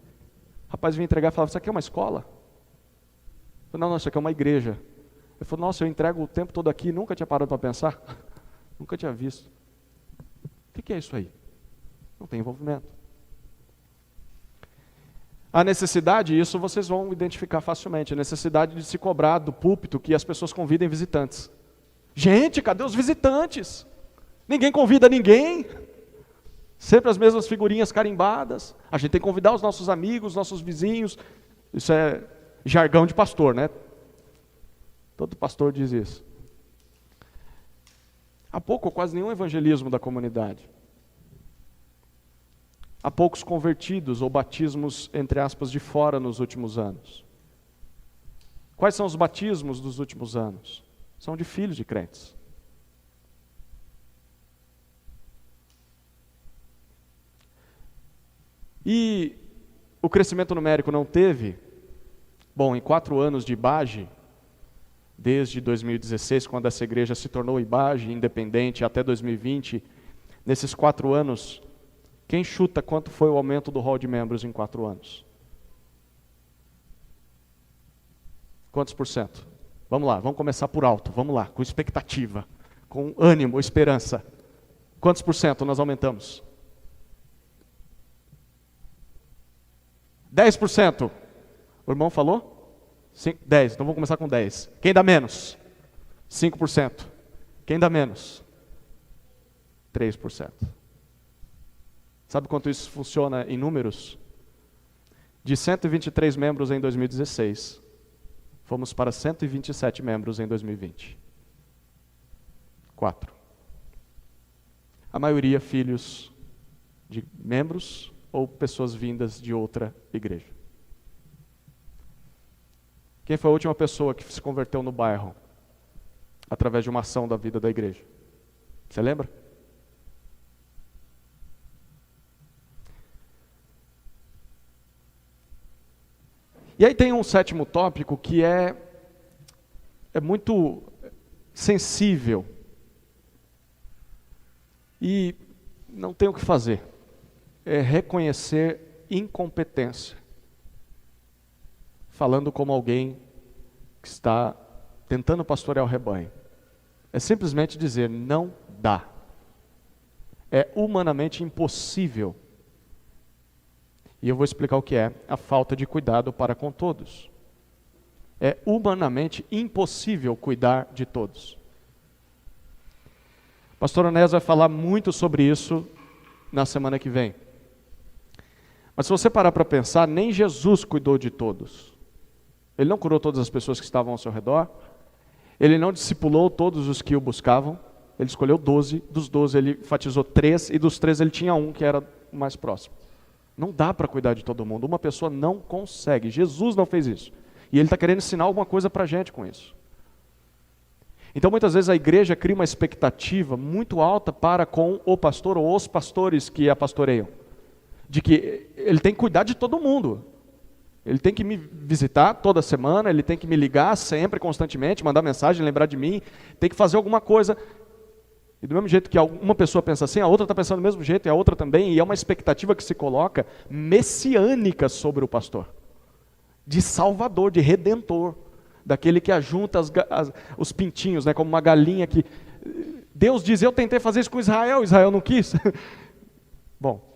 S1: O rapaz vinha entregar e falava, isso aqui é uma escola? Eu falei, não, isso aqui é uma igreja. Ele falou, nossa, eu entrego o tempo todo aqui, nunca tinha parado para pensar. Nunca tinha visto. O que é isso aí? Não tem envolvimento. A necessidade, isso vocês vão identificar facilmente, a necessidade de se cobrar do púlpito que as pessoas convidem visitantes. Gente, cadê os visitantes? Ninguém convida ninguém. Sempre as mesmas figurinhas carimbadas. A gente tem que convidar os nossos amigos, nossos vizinhos. Isso é jargão de pastor, né? Todo pastor diz isso. Há pouco ou quase nenhum evangelismo da comunidade. Há poucos convertidos ou batismos, entre aspas, de fora nos últimos anos. Quais são os batismos dos últimos anos? São de filhos de crentes. E o crescimento numérico não teve? Bom, em 4 anos de IBAGE, desde 2016, quando essa igreja se tornou IBAGE, independente, até 2020, nesses 4 anos, quem chuta quanto foi o aumento do hall de membros em 4 anos? Quantos por cento? Vamos lá, vamos começar por alto, vamos lá, com expectativa, com ânimo, esperança. Quantos por cento nós aumentamos? 10%. O irmão falou? 10, então vamos começar com 10. Quem dá menos? 5%. Quem dá menos? 3%. Sabe quanto isso funciona em números? De 123 membros em 2016, fomos para 127 membros em 2020. 4. A maioria filhos de membros ou pessoas vindas de outra igreja. Quem foi a última pessoa que se converteu no bairro através de uma ação da vida da igreja? Você lembra? E aí tem um 7º tópico que é muito sensível e não tem o que fazer. É reconhecer incompetência. Falando como alguém que está tentando pastorear o rebanho. É simplesmente dizer, não dá. É humanamente impossível. E eu vou explicar o que é a falta de cuidado para com todos. É humanamente impossível cuidar de todos. O pastor Onésio vai falar muito sobre isso na semana que vem. Mas se você parar para pensar, nem Jesus cuidou de todos. Ele não curou todas as pessoas que estavam ao seu redor. Ele não discipulou todos os que o buscavam. Ele escolheu 12. Dos 12 ele enfatizou 3. E dos 3 ele tinha um que era o mais próximo. Não dá para cuidar de todo mundo. Uma pessoa não consegue. Jesus não fez isso. E ele está querendo ensinar alguma coisa para a gente com isso. Então muitas vezes a igreja cria uma expectativa muito alta para com o pastor ou os pastores que a pastoreiam. De que ele tem que cuidar de todo mundo. Ele tem que me visitar toda semana, ele tem que me ligar sempre, constantemente, mandar mensagem, lembrar de mim, tem que fazer alguma coisa. E do mesmo jeito que uma pessoa pensa assim, a outra está pensando do mesmo jeito, e a outra também, e é uma expectativa que se coloca messiânica sobre o pastor. De salvador, de redentor, daquele que ajunta os pintinhos, né, como uma galinha que... Deus diz, eu tentei fazer isso com Israel não quis. Bom,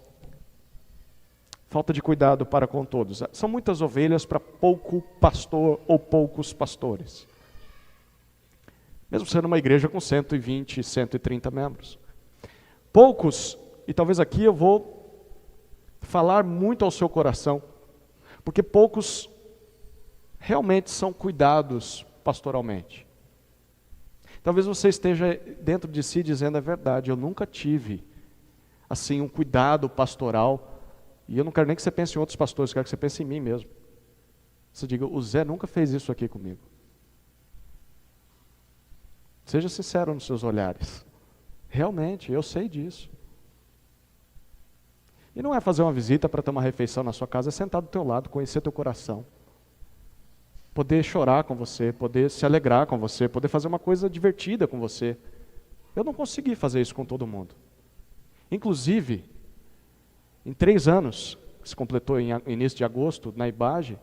S1: falta de cuidado para com todos. São muitas ovelhas para pouco pastor ou poucos pastores. Mesmo sendo uma igreja com 120, 130 membros. Poucos, e talvez aqui eu vou falar muito ao seu coração, porque poucos realmente são cuidados pastoralmente. Talvez você esteja dentro de si dizendo, é verdade, eu nunca tive assim um cuidado pastoral. E eu não quero nem que você pense em outros pastores, eu quero que você pense em mim mesmo. Você diga, o Zé nunca fez isso aqui comigo. Seja sincero nos seus olhares. Realmente, eu sei disso. E não é fazer uma visita para ter uma refeição na sua casa, é sentar do teu lado, conhecer teu coração. Poder chorar com você, poder se alegrar com você, poder fazer uma coisa divertida com você. Eu não consegui fazer isso com todo mundo. Inclusive, em 3 anos, que se completou em início de agosto, na IBAGE,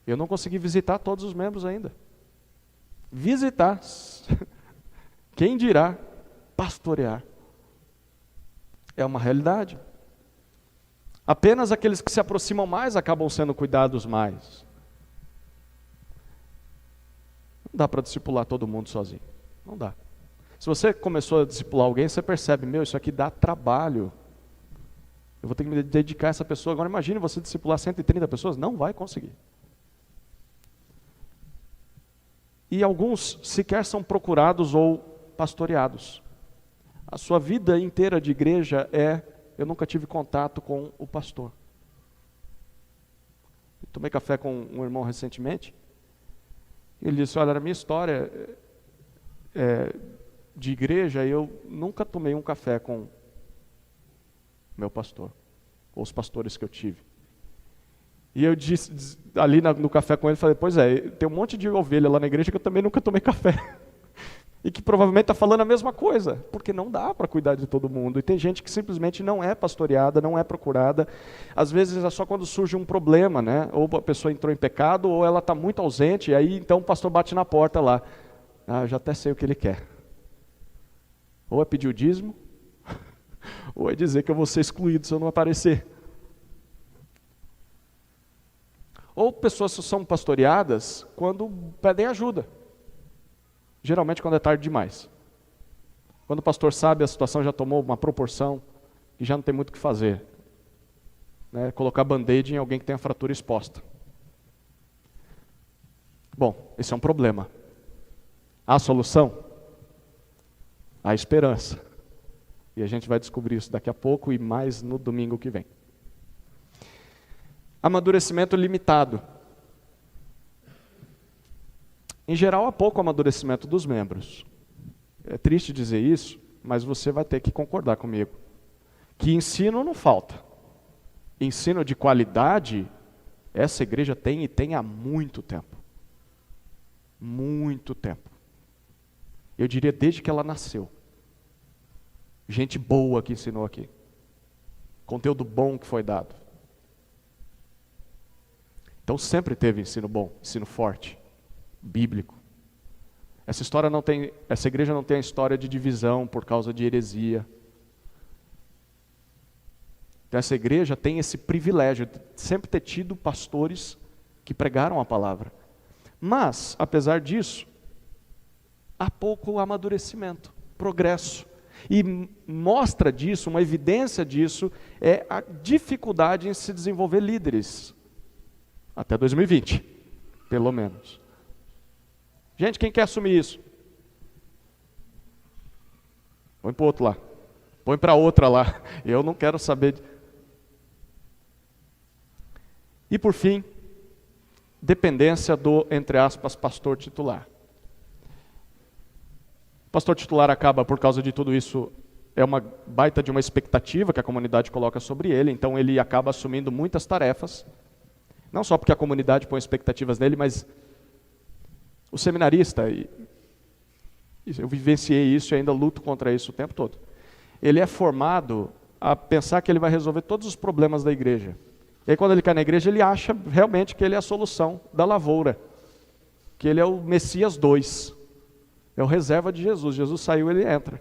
S1: eu não consegui visitar todos os membros ainda. Visitar. Quem dirá pastorear? É uma realidade. Apenas aqueles que se aproximam mais acabam sendo cuidados mais. Não dá para discipular todo mundo sozinho. Não dá. Se você começou a discipular alguém, você percebe, isso aqui dá trabalho. Eu vou ter que me dedicar a essa pessoa. Agora imagine você discipular 130 pessoas, não vai conseguir. E alguns sequer são procurados ou pastoreados. A sua vida inteira de igreja eu nunca tive contato com o pastor. Eu tomei café com um irmão recentemente, e ele disse, olha, a minha história de igreja, eu nunca tomei um café com meu pastor, ou os pastores que eu tive. E eu disse, ali no café com ele, falei, pois é, tem um monte de ovelha lá na igreja que eu também nunca tomei café. E que provavelmente está falando a mesma coisa, porque não dá para cuidar de todo mundo. E tem gente que simplesmente não é pastoreada, não é procurada. Às vezes é só quando surge um problema, né? Ou a pessoa entrou em pecado, ou ela está muito ausente, e aí então o pastor bate na porta lá. Eu já até sei o que ele quer. Ou é pedir o dízimo, ou é dizer que eu vou ser excluído se eu não aparecer. Ou pessoas são pastoreadas quando pedem ajuda. Geralmente quando é tarde demais. Quando o pastor sabe a situação já tomou uma proporção e já não tem muito o que fazer. Né? Colocar band-aid em alguém que tem a fratura exposta. Bom, esse é um problema. Há solução? Há esperança. E a gente vai descobrir isso daqui a pouco e mais no domingo que vem. Amadurecimento limitado. Em geral, há pouco amadurecimento dos membros. É triste dizer isso, mas você vai ter que concordar comigo. Que ensino não falta. Ensino de qualidade, essa igreja tem e tem há muito tempo. Muito tempo. Eu diria desde que ela nasceu. Gente boa que ensinou aqui. Conteúdo bom que foi dado. Então sempre teve ensino bom, ensino forte, bíblico. Essa igreja não tem a história de divisão por causa de heresia. Então essa igreja tem esse privilégio de sempre ter tido pastores que pregaram a palavra. Mas, apesar disso, há pouco amadurecimento, progresso. E mostra disso, uma evidência disso, é a dificuldade em se desenvolver líderes. Até 2020, pelo menos. Gente, quem quer assumir isso? Põe para o outro lá. Põe para outra lá. Eu não quero saber. E por fim, dependência do, entre aspas, pastor titular. O pastor titular acaba, por causa de tudo isso, é uma baita de uma expectativa que a comunidade coloca sobre ele, então ele acaba assumindo muitas tarefas. Não só porque a comunidade põe expectativas nele, mas o seminarista, e eu vivenciei isso e ainda luto contra isso o tempo todo. Ele é formado a pensar que ele vai resolver todos os problemas da igreja. E aí quando ele cai na igreja, ele acha realmente que ele é a solução da lavoura. Que ele é o Messias 2. É o reserva de Jesus. Jesus saiu, ele entra.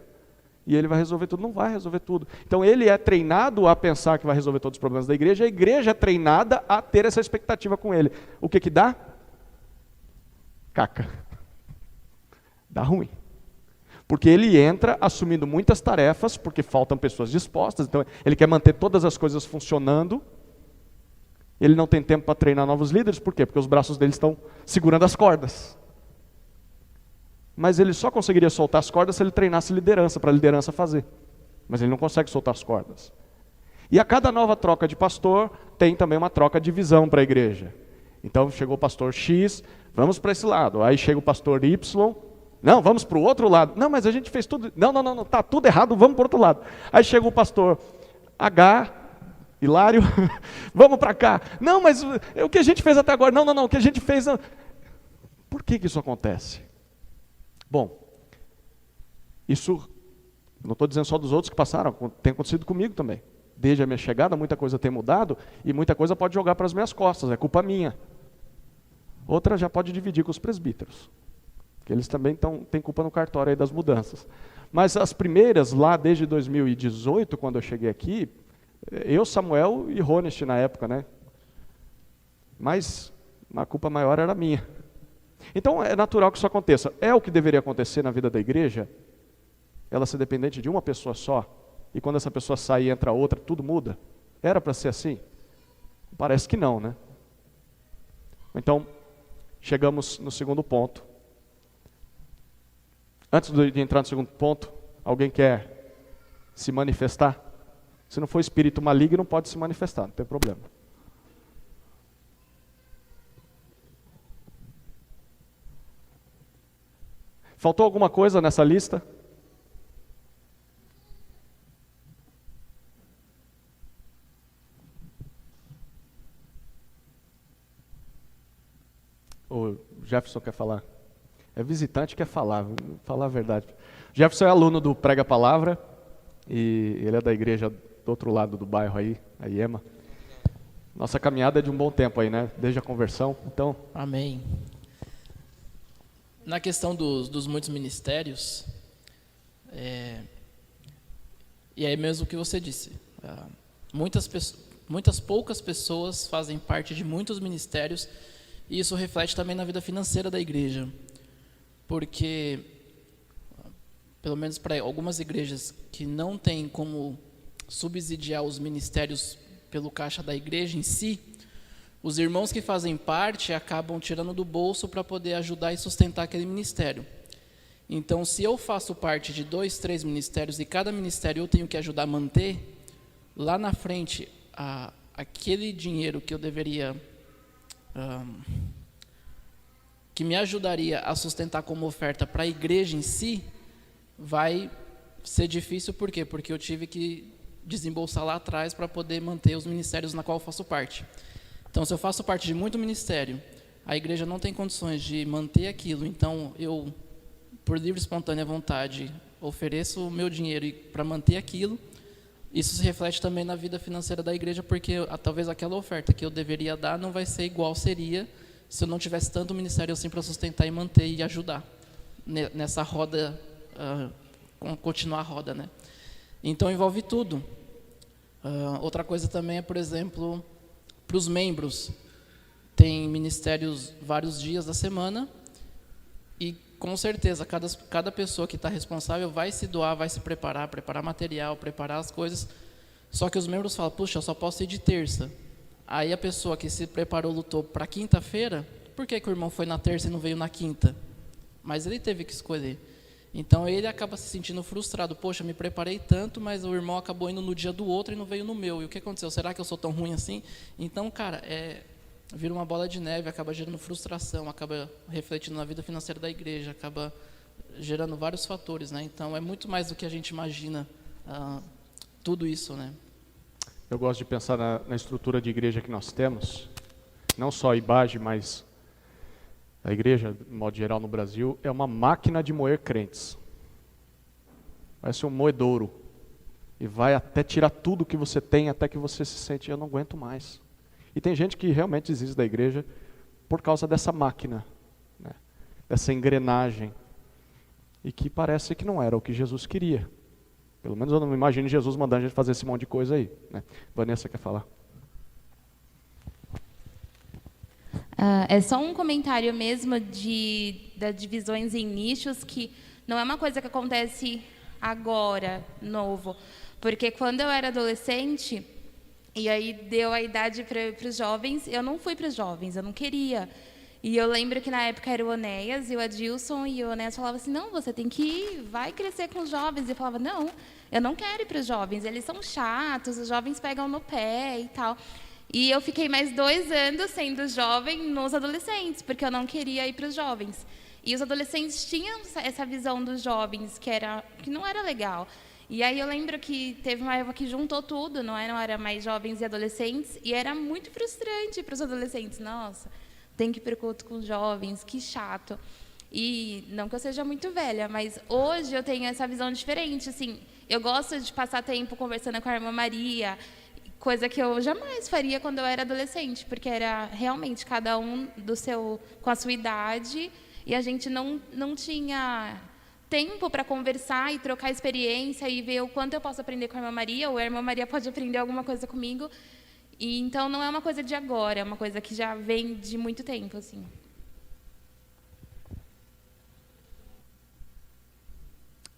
S1: E ele vai resolver tudo. Não vai resolver tudo. Então ele é treinado a pensar que vai resolver todos os problemas da igreja. A igreja é treinada a ter essa expectativa com ele. O que que dá? Caca. Dá ruim. Porque ele entra assumindo muitas tarefas, porque faltam pessoas dispostas. Então ele quer manter todas as coisas funcionando. Ele não tem tempo para treinar novos líderes. Por quê? Porque os braços dele estão segurando as cordas. Mas ele só conseguiria soltar as cordas se ele treinasse liderança, para a liderança fazer. Mas ele não consegue soltar as cordas. E a cada nova troca de pastor, tem também uma troca de visão para a igreja. Então chegou o pastor X, vamos para esse lado. Aí chega o pastor Y, não, vamos para o outro lado. Não, mas a gente fez tudo. Não, está tudo errado, vamos para o outro lado. Aí chega o pastor H, Hilário, vamos para cá. Não, mas o que a gente fez até agora? Não, o que a gente fez... Por que isso acontece? Bom, isso, não estou dizendo só dos outros que passaram, tem acontecido comigo também. Desde a minha chegada, muita coisa tem mudado e muita coisa pode jogar para as minhas costas, é culpa minha. Outra já pode dividir com os presbíteros, que eles também têm culpa no cartório aí das mudanças. Mas as primeiras, lá desde 2018, quando eu cheguei aqui, eu, Samuel e Honest na época, né? Mas a culpa maior era minha. Então é natural que isso aconteça. É o que deveria acontecer na vida da igreja? Ela ser dependente de uma pessoa só? E quando essa pessoa sai e entra outra, tudo muda? Era para ser assim? Parece que não, né? Então, chegamos no segundo ponto. Antes de entrar no segundo ponto, alguém quer se manifestar? Se não for espírito maligno, pode se manifestar, não tem problema. Faltou alguma coisa nessa lista? O Jefferson quer falar? É visitante que quer falar a verdade. Jefferson é aluno do Prega Palavra e ele é da igreja do outro lado do bairro aí, a IEMA. Nossa caminhada é de um bom tempo aí, né? Desde a conversão, então...
S3: Amém. Na questão dos muitos ministérios, e aí mesmo o que você disse, muitas poucas pessoas fazem parte de muitos ministérios, e isso reflete também na vida financeira da igreja, porque, pelo menos para algumas igrejas que não têm como subsidiar os ministérios pelo caixa da igreja em si, os irmãos que fazem parte acabam tirando do bolso para poder ajudar e sustentar aquele ministério. Então, se eu faço parte de 2, 3 ministérios e cada ministério eu tenho que ajudar a manter, lá na frente, aquele dinheiro que eu deveria, que me ajudaria a sustentar como oferta para a igreja em si, vai ser difícil. Por quê? Porque eu tive que desembolsar lá atrás para poder manter os ministérios na qual eu faço parte. Então, se eu faço parte de muito ministério, a igreja não tem condições de manter aquilo, então eu, por livre e espontânea vontade, ofereço o meu dinheiro para manter aquilo. Isso se reflete também na vida financeira da igreja, porque talvez aquela oferta que eu deveria dar não vai ser igual seria se eu não tivesse tanto ministério assim para sustentar e manter e ajudar nessa roda, continuar a roda, né? Então envolve tudo. Outra coisa também é, por exemplo, para os membros, tem ministérios vários dias da semana e com certeza cada pessoa que está responsável vai se doar, vai se preparar material, preparar as coisas, só que os membros falam, puxa, eu só posso ir de terça. Aí a pessoa que se preparou, lutou para quinta-feira, por que o irmão foi na terça e não veio na quinta? Mas ele teve que escolher. Então ele acaba se sentindo frustrado, poxa, me preparei tanto, mas o irmão acabou indo no dia do outro e não veio no meu. E o que aconteceu? Será que eu sou tão ruim assim? Então, cara, vira uma bola de neve, acaba gerando frustração, acaba refletindo na vida financeira da igreja, acaba gerando vários fatores, né? Então é muito mais do que a gente imagina, tudo isso, né?
S1: Eu gosto de pensar na estrutura de igreja que nós temos, não só a IBAGE, mas a igreja, de modo geral no Brasil, é uma máquina de moer crentes. Parece um moedouro. E vai até tirar tudo que você tem, até que você se sente, eu não aguento mais. E tem gente que realmente desiste da igreja por causa dessa máquina, né? Dessa engrenagem. E que parece que não era o que Jesus queria. Pelo menos eu não me imagino Jesus mandando a gente fazer esse monte de coisa aí, né? Vanessa quer falar?
S4: É só um comentário mesmo das divisões em nichos, que não é uma coisa que acontece agora, novo. Porque quando eu era adolescente, e aí deu a idade para os jovens, eu não fui para os jovens, eu não queria. E eu lembro que na época era o Onéas e o Adilson, e o Onéas falava assim, não, você tem que ir, vai crescer com os jovens. E eu falava, não, eu não quero ir para os jovens, eles são chatos, os jovens pegam no pé e tal. E eu fiquei mais 2 anos sendo jovem nos adolescentes, porque eu não queria ir para os jovens. E os adolescentes tinham essa visão dos jovens, que não era legal. E aí eu lembro que teve uma época que juntou tudo, não era mais jovens e adolescentes, e era muito frustrante para os adolescentes. Nossa, tem que ir para o culto com os jovens, que chato. E não que eu seja muito velha, mas hoje eu tenho essa visão diferente. Assim, eu gosto de passar tempo conversando com a irmã Maria, coisa que eu jamais faria quando eu era adolescente, porque era realmente cada um com a sua idade, e a gente não tinha tempo para conversar e trocar experiência e ver o quanto eu posso aprender com a irmã Maria, ou a irmã Maria pode aprender alguma coisa comigo. E então não é uma coisa de agora, é uma coisa que já vem de muito tempo, assim.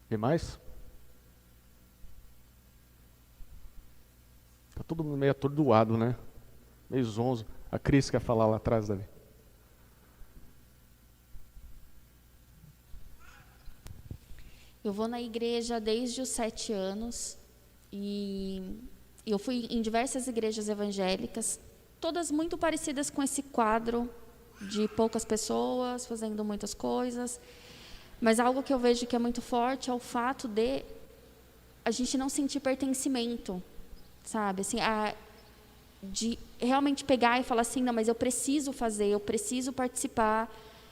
S1: Tem mais? Tá todo mundo meio atordoado, né? Meio zonzo. A Cris quer falar lá atrás, Davi.
S5: Eu vou na igreja desde os 7 anos e eu fui em diversas igrejas evangélicas, todas muito parecidas com esse quadro de poucas pessoas fazendo muitas coisas, mas algo que eu vejo que é muito forte é o fato de a gente não sentir pertencimento, sabe? Assim, de realmente pegar e falar assim, não, mas eu preciso fazer, eu preciso participar,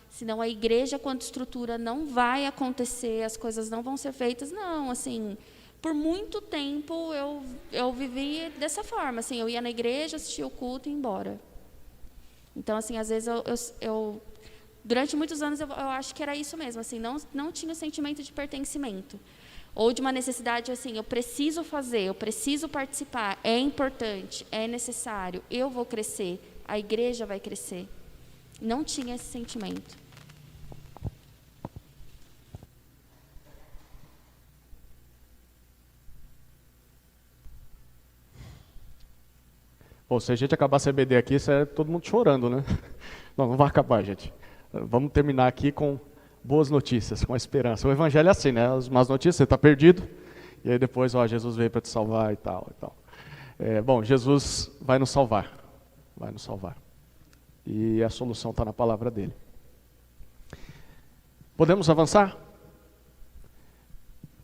S5: senão a igreja, quanto estrutura, não vai acontecer, as coisas não vão ser feitas. Não, assim, por muito tempo eu vivi dessa forma. Assim, eu ia na igreja, assistia o culto e ia embora. Então, assim, às vezes eu durante muitos anos eu acho que era isso mesmo. Assim, não tinha sentimento de pertencimento. Ou de uma necessidade, assim, eu preciso fazer, eu preciso participar, é importante, é necessário, eu vou crescer, a igreja vai crescer. Não tinha esse sentimento.
S1: Bom, se a gente acabar a CBD aqui, isso é todo mundo chorando, né? Não vai acabar, gente. Vamos terminar aqui com boas notícias, com a esperança. O evangelho é assim, né? As más notícias, você está perdido, e aí depois, Jesus veio para te salvar e tal, e tal. Bom, Jesus vai nos salvar. Vai nos salvar. E a solução está na palavra dele. Podemos avançar?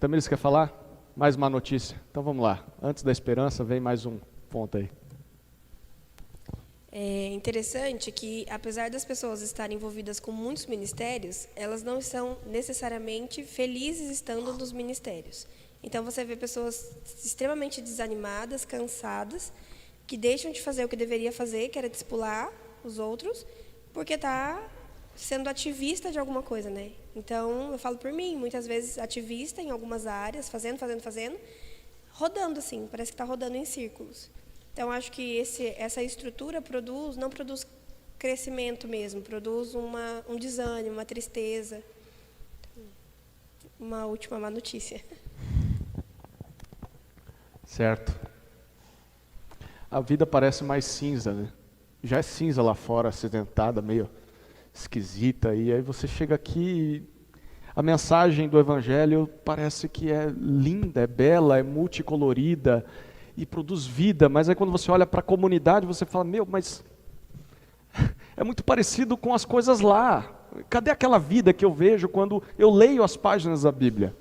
S1: Tamires quer falar? Mais uma notícia. Então vamos lá. Antes da esperança, vem mais um ponto aí.
S6: É interessante que, apesar das pessoas estarem envolvidas com muitos ministérios, elas não são necessariamente felizes estando nos ministérios. Então, você vê pessoas extremamente desanimadas, cansadas, que deixam de fazer o que deveria fazer, que era discipular os outros, porque está sendo ativista de alguma coisa, né? Então, eu falo por mim, muitas vezes ativista em algumas áreas, fazendo, rodando assim, parece que está rodando em círculos. Então, acho que essa estrutura não produz crescimento mesmo, produz um desânimo, uma tristeza. Uma última má notícia.
S1: Certo. A vida parece mais cinza, né? Já é cinza lá fora, acidentada, meio esquisita, e aí você chega aqui, a mensagem do Evangelho parece que é linda, é bela, é multicolorida, e produz vida, mas aí quando você olha para a comunidade, você fala, mas é muito parecido com as coisas lá. Cadê aquela vida que eu vejo quando eu leio as páginas da Bíblia?